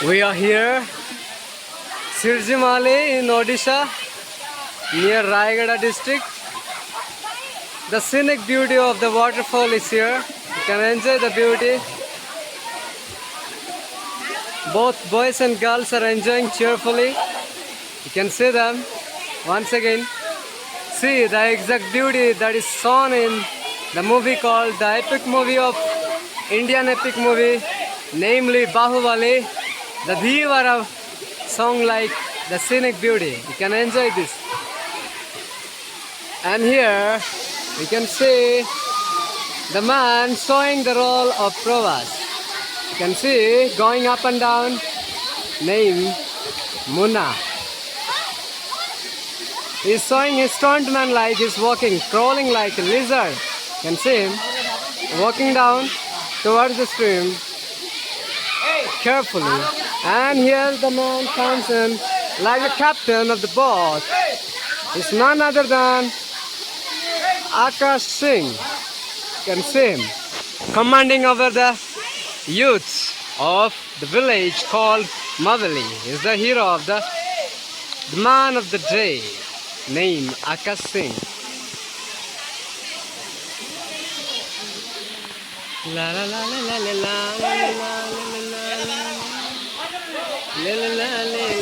We are here, Sirjimale in Odisha, near Raigada district. The scenic beauty of the waterfall is here. You can enjoy the beauty. Both boys and girls are enjoying cheerfully. You can see them once again. See the exact beauty that is shown in the movie called the epic movie of Indian epic movie, namely Bahubali. The Dhivara song like the scenic beauty. You can enjoy this. And here we can see the man showing the role of Provas. You can see going up and down, name Munna. He's showing his stuntman like he's walking, crawling like a lizard. You can see him walking down towards the stream carefully. And here the man comes in like the captain of the boat. It's none other than Akash Singh. You can see him commanding over the youths of the village called Mavali. He's the hero of the man of the day named Akash Singh. La la la la la la la la la la la la la la la.